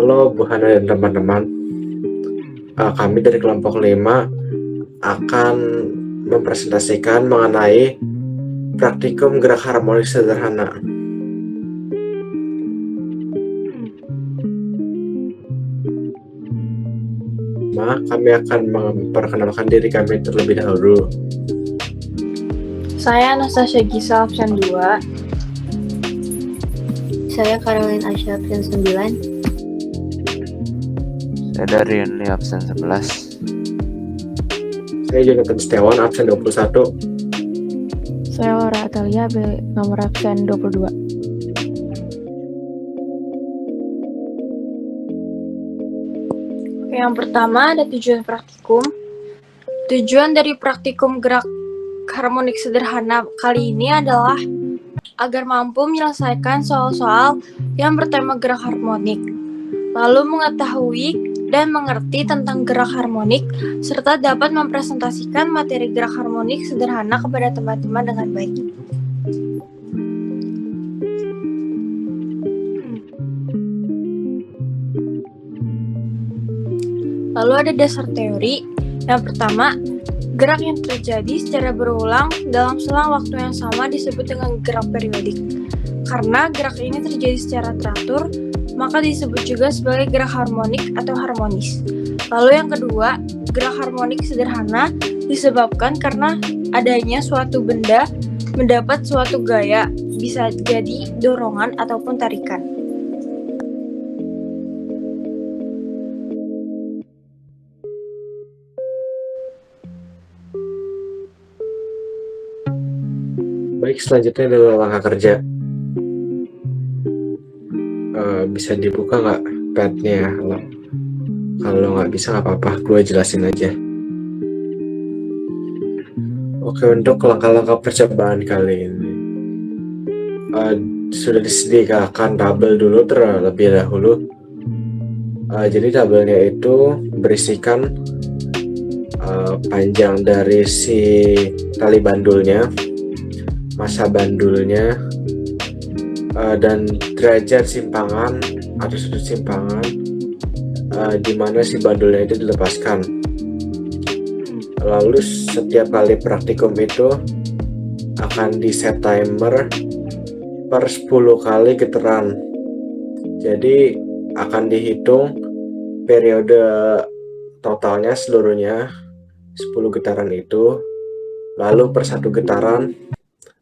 Halo Bu Hana dan teman-teman. Kami dari kelompok 5 akan mempresentasikan mengenai praktikum gerak harmonik sederhana. Kami akan memperkenalkan diri kami terlebih dahulu. Saya Anastasia Gisa, absen 2. Saya Caroline Asya, absen 9. Saya Darian Lee, absen 11. Saya Jonathan Setiawan, absen 21. Saya Laura Atalia, nomor absen 22. Yang pertama ada tujuan praktikum. Tujuan dari praktikum gerak harmonik sederhana kali ini adalah agar mampu menyelesaikan soal-soal yang bertema gerak harmonik, lalu mengetahui dan mengerti tentang gerak harmonik, serta dapat mempresentasikan materi gerak harmonik sederhana kepada teman-teman dengan baik. Lalu ada dasar teori. Yang pertama, gerak yang terjadi secara berulang dalam selang waktu yang sama disebut dengan gerak periodik. Karena gerak ini terjadi secara teratur, maka disebut juga sebagai gerak harmonik atau harmonis. Lalu yang kedua, gerak harmonik sederhana disebabkan karena adanya suatu benda mendapat suatu gaya, bisa jadi dorongan ataupun tarikan. Baik, selanjutnya adalah langkah kerja. Bisa dibuka nggak padnya? Kalau nggak bisa nggak apa-apa, gue jelasin aja. Oke, untuk langkah-langkah percobaan kali ini sudah disediakan tabel dulu terlebih dahulu. Jadi tabelnya itu berisikan panjang dari si tali bandulnya, masa bandulnya, dan derajat simpangan atau sudut simpangan di mana si bandulnya itu dilepaskan. Lalu setiap kali praktikum itu akan di set timer per 10 kali getaran. Jadi akan dihitung periode totalnya seluruhnya 10 getaran itu, lalu per 1 getaran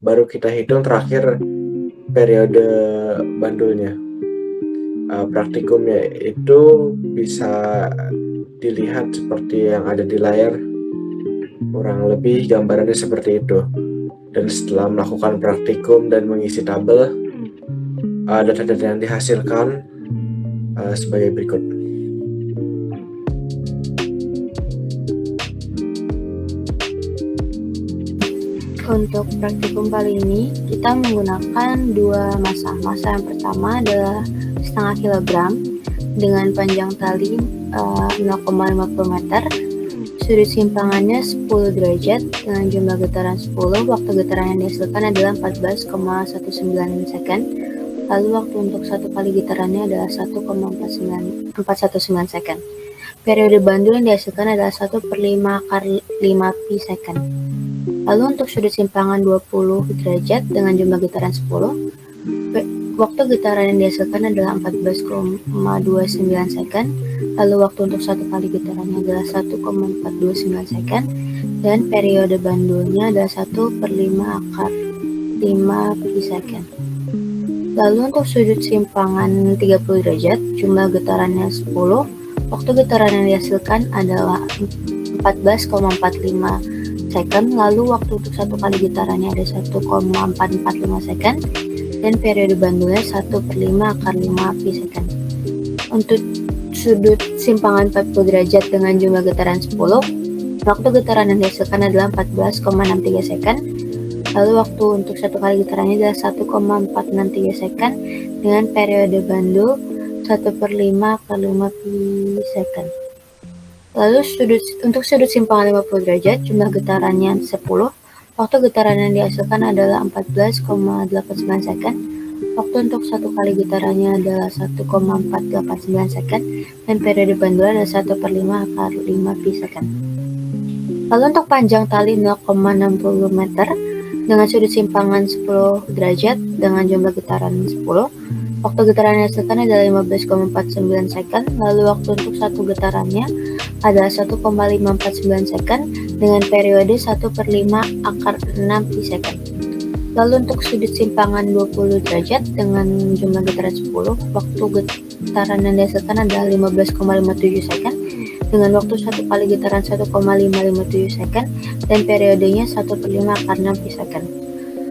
baru kita hitung terakhir periode bandulnya. Praktikumnya itu bisa dilihat seperti yang ada di layar, kurang lebih gambarannya seperti itu. Dan setelah melakukan praktikum dan mengisi tabel, data-data yang dihasilkan sebagai berikut. Untuk praktikum kali ini, kita menggunakan dua massa. Massa yang pertama adalah setengah kilogram dengan panjang tali 0,50 meter. Sudut simpangannya 10 derajat dengan jumlah getaran 10. Waktu getaran yang dihasilkan adalah 14,19 second. Lalu waktu untuk satu kali getarannya adalah 1,419 second. Periode bandul yang dihasilkan adalah 1/5 kali 5 pi second. Lalu untuk sudut simpangan 20 derajat dengan jumlah getaran 10, waktu getaran yang dihasilkan adalah 14,29 second. Lalu waktu untuk satu kali getarannya adalah 1,429 second. Dan periode bandulnya adalah 1/5 akar 5 pi second. Lalu untuk sudut simpangan 30 derajat, jumlah getarannya 10. Waktu getaran yang dihasilkan adalah 14,45 second, lalu waktu untuk satu kali getarannya ada 1,445 second, dan periode bandulnya 1/5 akar 5 pi second. Untuk sudut simpangan 40 derajat dengan jumlah getaran 10, waktu getaran yang dihasilkan adalah 14,63 second, lalu waktu untuk satu kali getarannya adalah 1,463 second, dengan periode bandul 1/5 akar 5 pi second. Lalu untuk sudut simpangan 50 derajat, jumlah getarannya 10, waktu getaran yang dihasilkan adalah 14,89 second, Waktu untuk satu kali getarannya adalah 1,489 second dan periode bandul adalah 1/5 akar 5 pi second. Lalu untuk panjang tali 0,60 meter dengan sudut simpangan 10 derajat dengan jumlah getaran 10. Waktu getaran yang dihasilkan adalah 15,49 second, lalu waktu untuk satu getarannya adalah 1,549 second dengan periode 1/5 akar 6 pi second. Lalu untuk sudut simpangan 20 derajat dengan jumlah getaran 10, waktu getaran yang dihasilkan adalah 15,57 second dengan waktu satu kali getaran 1,557 second dan periodenya 1/5 akar 6 pi second.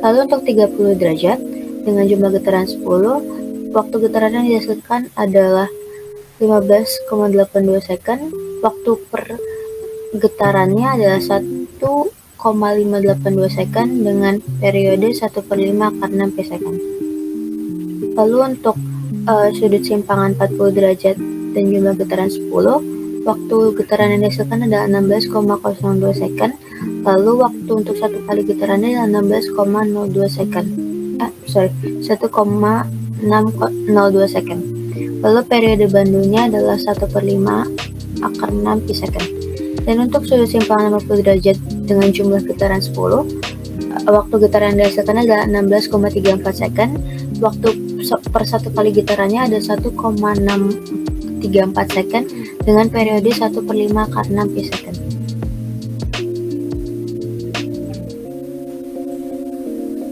Lalu untuk 30 derajat dengan jumlah getaran 10, waktu getaran yang dihasilkan adalah 15,82 second, waktu per getarannya adalah 1,582 second dengan periode 1/5 akar 6 pi second. Lalu untuk sudut simpangan 40 derajat dan jumlah getaran 10, waktu getaran yang dihasilkan adalah 16,02 second, lalu waktu untuk satu kali getarannya adalah 16,02 second. 1,602 second. Lalu periode bandulnya adalah 1/5 akar 6 pi second. Dan untuk sudut simpangan 50 derajat dengan jumlah getaran 10, waktu getaran yang dihasilkan adalah 16,34 second, waktu per satu kali getarannya ada 1,634 second dengan periode 1/5 akar 6 pi second.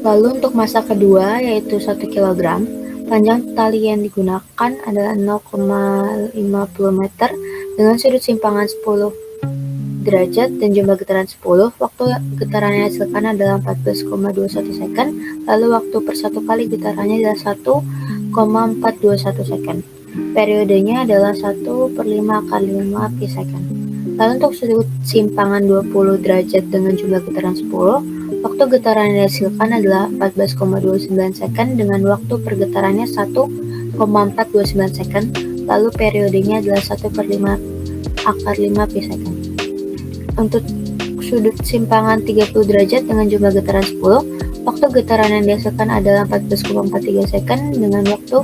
Lalu untuk masa kedua yaitu 1 kg, panjang tali yang digunakan adalah 0,50 meter dengan sudut simpangan 10 derajat dan jumlah getaran 10. Waktu getaran yang dihasilkan adalah 14,21 second, lalu waktu per satu kali getarannya adalah 1,421 second. Periodenya adalah 1/5 akar 5 pi second. Lalu untuk sudut simpangan 20 derajat dengan jumlah getaran 10, waktu getaran yang dihasilkan adalah 14,29 second dengan waktu per getarannya 1,429 second, lalu periodenya adalah 1/5 akar 5 pi second. Untuk sudut simpangan 30 derajat dengan jumlah getaran 10, waktu getaran yang dihasilkan adalah 14,43 second dengan waktu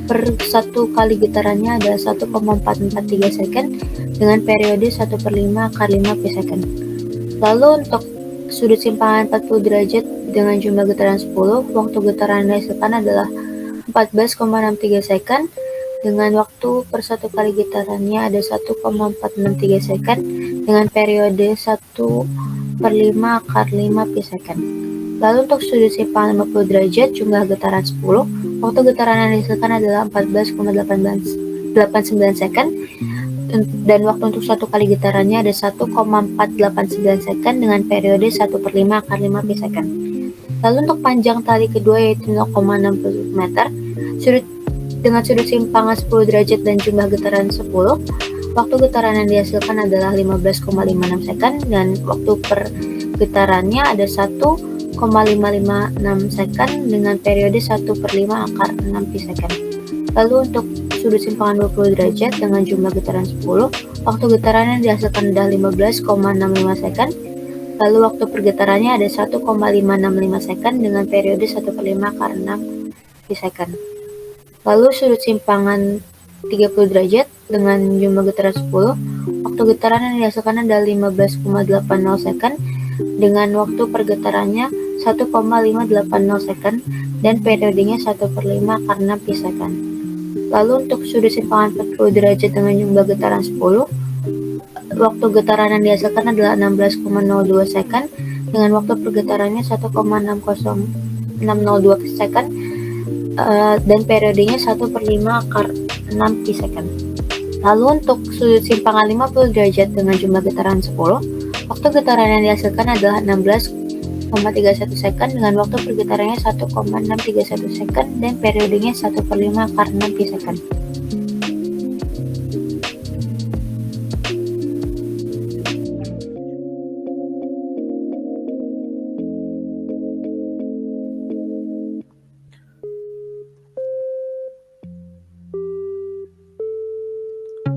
per satu kali getarannya adalah 1,443 second dengan periode 1/5 akar 5 pi second. Lalu untuk sudut simpangan 40 derajat dengan jumlah getaran 10, waktu getaran yang dihasilkan adalah 14,63 second dengan waktu per satu kali getarannya ada 1,463 second dengan periode 1/5 akar 5 pi second. Lalu untuk sudut simpangan 50 derajat jumlah getaran 10, waktu getaran yang dihasilkan adalah 14,89 second dan waktu untuk satu kali getarannya ada 1,489 second dengan periode 1/5 akar 5 pi second. Lalu untuk panjang tali kedua yaitu 0,60 meter dengan sudut simpangan 10 derajat dan jumlah getaran 10, waktu getaran yang dihasilkan adalah 15,56 second dan waktu per getarannya ada 1,556 second dengan periode 1/5 akar 6 pi second. Lalu untuk sudut simpangan 20 derajat dengan jumlah getaran 10, waktu getaran yang dihasilkan adalah 15,65 second, lalu waktu per getarannya ada 1,565 second dengan periode 1/5 akar 6 pi second. Lalu sudut simpangan 30 derajat dengan jumlah getaran 10, waktu getaran yang dihasilkan adalah 15,80 second dengan waktu per getarannya 1,580 second dan periodenya 1/5 akar 6 pi second. Lalu untuk sudut simpangan 40 derajat dengan jumlah getaran 10, waktu getaran yang dihasilkan adalah 16,02 second dengan waktu per getarannya 1,602 second dan periodenya 1/5 akar 6 pi second. Lalu untuk sudut simpangan 50 derajat dengan jumlah getaran 10, waktu getaran yang dihasilkan adalah 16,31 second dengan waktu per getarannya 1,631 second dan periodenya 1/5 akar 6 pi second.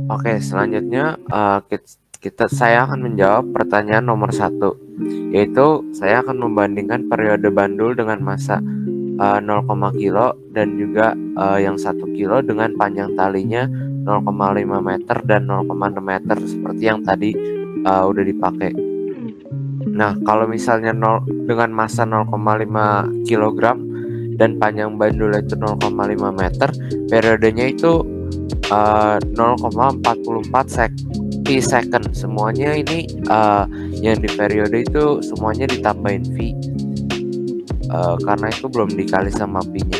Oke, selanjutnya saya akan menjawab pertanyaan nomor 1, yaitu saya akan membandingkan periode bandul dengan massa. 0, kilo dan juga yang 1 kilo dengan panjang talinya 0,5 meter dan 0,6 meter seperti yang tadi udah dipakai. Nah, kalau misalnya dengan massa 0,5 kilogram dan panjang bandul itu 0,5 meter, periodenya itu 0,44 pi second. Semuanya ini yang di periode itu semuanya ditambahin V, karena itu belum dikali sama pi-nya.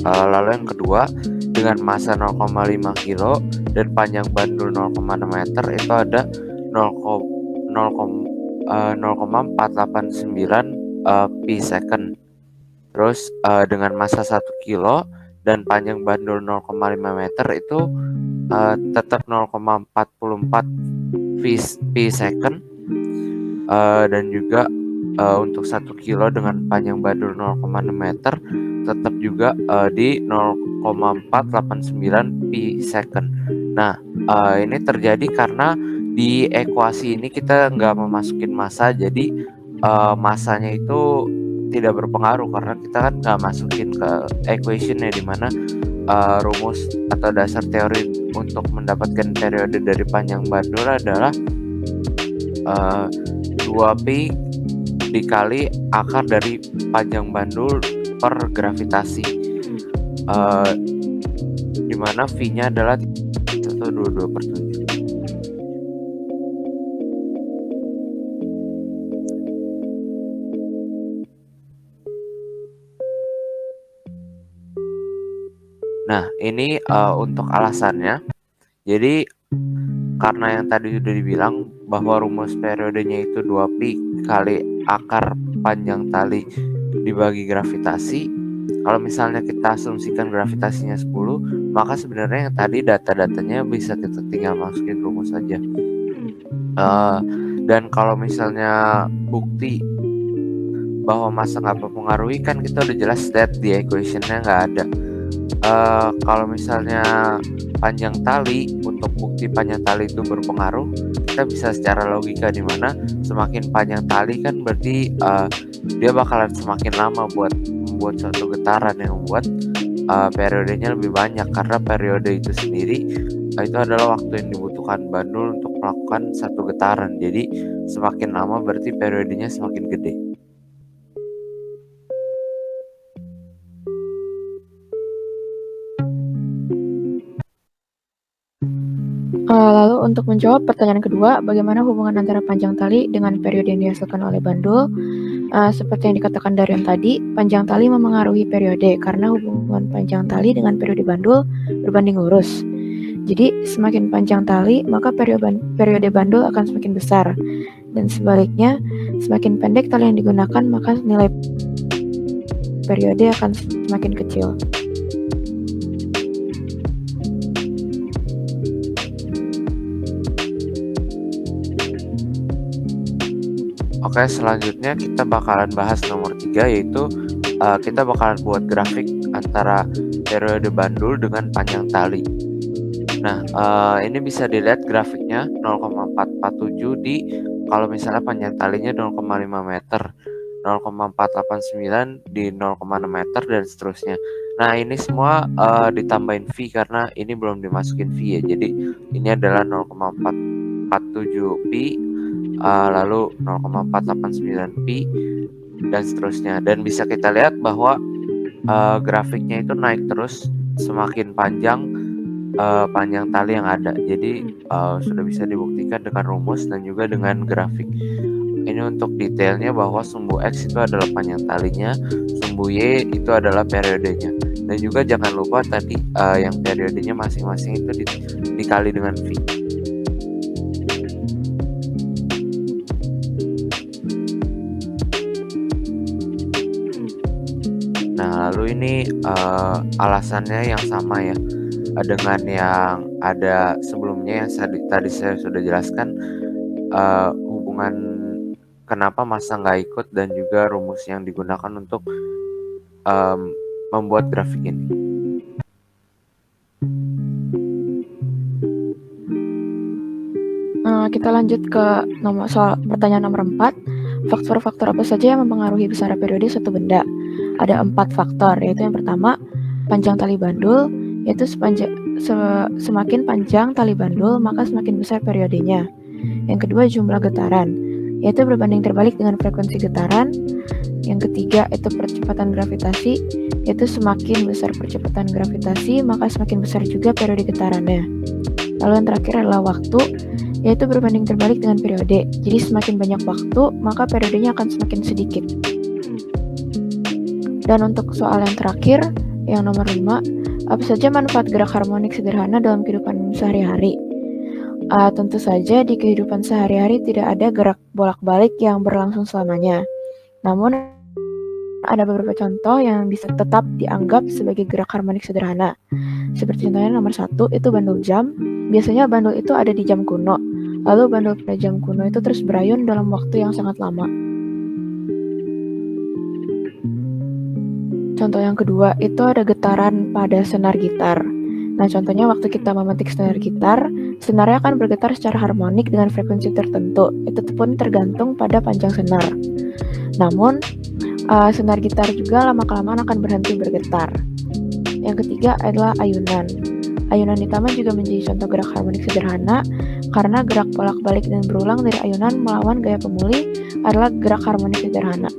Lalu yang kedua, dengan massa 0,5 kilo dan panjang bandul 0,6 meter itu ada 0,489 pi second. Terus dengan massa 1 kilo dan panjang bandul 0,5 meter itu tetap 0,44 pi second. Dan juga untuk 1 kilo dengan panjang bandul 0,6 meter tetap juga di 0,489 pi second. Nah, ini terjadi karena di ekuasi ini kita nggak memasukin massa, jadi massanya itu tidak berpengaruh karena kita kan nggak masukin ke equationnya, di mana rumus atau dasar teori untuk mendapatkan periode dari panjang bandul adalah 2pi dikali akar dari panjang bandul per gravitasi, dimana V-nya adalah 122/7. Nah, ini untuk alasannya. Jadi karena yang tadi sudah dibilang bahwa rumus periodenya itu 2pi kali akar panjang tali dibagi gravitasi. Kalau misalnya kita asumsikan gravitasinya 10, maka sebenarnya yang tadi data-datanya bisa kita tinggal masukin rumus saja. Dan kalau misalnya bukti bahwa massa nggak mempengaruhi, kan kita udah jelas that di equationnya nggak ada. Kalau misalnya panjang tali, untuk bukti panjang tali itu berpengaruh, kita bisa secara logika, di mana semakin panjang tali kan berarti dia bakalan semakin lama buat membuat suatu getaran, yang membuat periodenya lebih banyak, karena periode itu sendiri itu adalah waktu yang dibutuhkan bandul untuk melakukan satu getaran. Jadi semakin lama berarti periodenya semakin gede. Lalu untuk menjawab pertanyaan kedua, bagaimana hubungan antara panjang tali dengan periode yang dihasilkan oleh bandul? Seperti yang dikatakan Darian tadi, panjang tali memengaruhi periode karena hubungan panjang tali dengan periode bandul berbanding lurus. Jadi semakin panjang tali, maka periode bandul akan semakin besar. Dan sebaliknya, semakin pendek tali yang digunakan, maka nilai periode akan semakin kecil. Oke, selanjutnya kita bakalan bahas nomor 3, yaitu kita bakalan buat grafik antara periode bandul dengan panjang tali. Nah, ini bisa dilihat grafiknya 0,447 di, kalau misalnya panjang talinya 0,5 meter, 0,489 di 0,6 meter, dan seterusnya. Nah, ini semua ditambahin V karena ini belum dimasukin V ya. Jadi ini adalah 0,447 pi, lalu 0,489 pi, dan seterusnya. Dan bisa kita lihat bahwa grafiknya itu naik terus semakin panjang tali yang ada. Jadi sudah bisa dibuktikan dengan rumus dan juga dengan grafik. Ini untuk detailnya bahwa sumbu X itu adalah panjang talinya, sumbu Y itu adalah periodenya. Dan juga jangan lupa tadi yang periodenya masing-masing itu dikali dengan V. Nah, lalu ini alasannya yang sama ya dengan yang ada sebelumnya yang tadi saya sudah jelaskan, hubungan kenapa massa nggak ikut dan juga rumus yang digunakan untuk membuat grafik ini. Kita lanjut ke pertanyaan nomor 4. Faktor-faktor apa saja yang mempengaruhi besar periode suatu benda? ada 4 faktor, yaitu yang pertama panjang tali bandul, yaitu semakin panjang tali bandul maka semakin besar periodenya. Yang kedua jumlah getaran, yaitu berbanding terbalik dengan frekuensi getaran. Yang ketiga itu percepatan gravitasi, yaitu semakin besar percepatan gravitasi maka semakin besar juga periode getarannya. Lalu yang terakhir adalah waktu, yaitu berbanding terbalik dengan periode. Jadi semakin banyak waktu maka periodenya akan semakin sedikit. Dan untuk soal yang terakhir, yang nomor 5, apa saja manfaat gerak harmonik sederhana dalam kehidupan sehari-hari? Tentu saja di kehidupan sehari-hari tidak ada gerak bolak-balik yang berlangsung selamanya. Namun ada beberapa contoh yang bisa tetap dianggap sebagai gerak harmonik sederhana. Seperti contohnya nomor 1 itu bandul jam. Biasanya bandul itu ada di jam kuno. Lalu bandul pada jam kuno itu terus berayun dalam waktu yang sangat lama. Contoh yang kedua itu ada getaran pada senar gitar. Nah, contohnya waktu kita memetik senar gitar, senarnya akan bergetar secara harmonik dengan frekuensi tertentu. Itu pun tergantung pada panjang senar. Namun, senar gitar juga lama-kelamaan akan berhenti bergetar. Yang ketiga adalah ayunan. Ayunan di taman juga menjadi contoh gerak harmonik sederhana karena gerak bolak-balik dan berulang dari ayunan melawan gaya pemulih adalah gerak harmonik sederhana.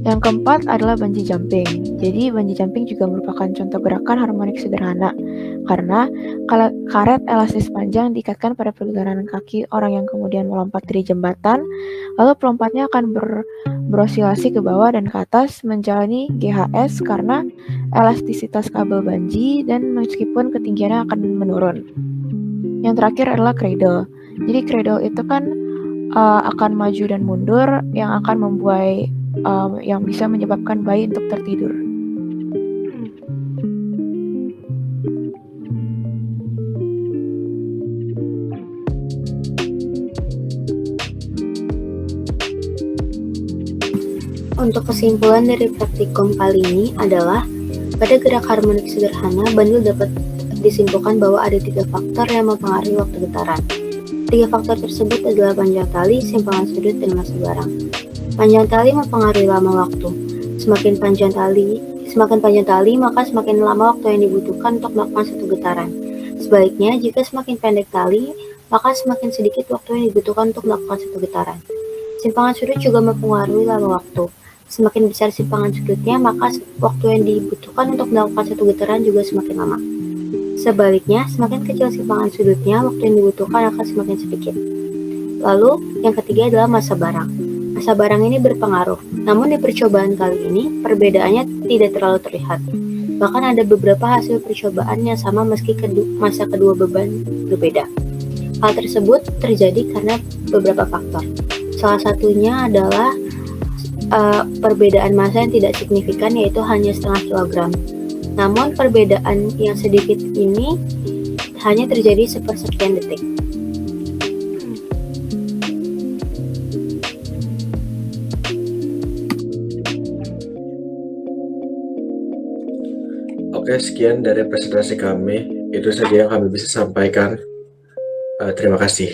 Yang keempat adalah bungee jumping. Jadi bungee jumping juga merupakan contoh gerakan harmonik sederhana karena karet elastis panjang diikatkan pada pergelangan kaki orang yang kemudian melompat dari jembatan, lalu pelompatnya akan berosilasi ke bawah dan ke atas menjalani GHS karena elastisitas kabel bungee dan meskipun ketinggiannya akan menurun. Yang terakhir adalah cradle. Jadi cradle itu kan akan maju dan mundur yang akan membuai yang bisa menyebabkan bayi untuk tertidur. Untuk kesimpulan dari praktikum kali ini adalah pada gerak harmonik sederhana, bandul dapat disimpulkan bahwa ada 3 faktor yang mempengaruhi waktu getaran. 3 faktor tersebut adalah panjang tali, simpangan sudut, dan massa barang. Panjang tali mempengaruhi lama waktu. Semakin panjang tali, maka semakin lama waktu yang dibutuhkan untuk melakukan satu getaran. Sebaliknya, jika semakin pendek tali, maka semakin sedikit waktu yang dibutuhkan untuk melakukan satu getaran. Simpangan sudut juga mempengaruhi lama waktu. Semakin besar simpangan sudutnya, maka waktu yang dibutuhkan untuk melakukan satu getaran juga semakin lama. Sebaliknya, semakin kecil simpangan sudutnya, waktu yang dibutuhkan akan semakin sedikit. Lalu, yang ketiga adalah massa barang. Massa barang ini berpengaruh, namun di percobaan kali ini perbedaannya tidak terlalu terlihat. Bahkan ada beberapa hasil percobaan yang sama meski massa kedua beban berbeda. Hal tersebut terjadi karena beberapa faktor. Salah satunya adalah perbedaan massa yang tidak signifikan, yaitu hanya setengah kilogram. Namun perbedaan yang sedikit ini hanya terjadi sepersekian detik. Oke, sekian dari presentasi kami. Itu saja yang kami bisa sampaikan. Terima kasih.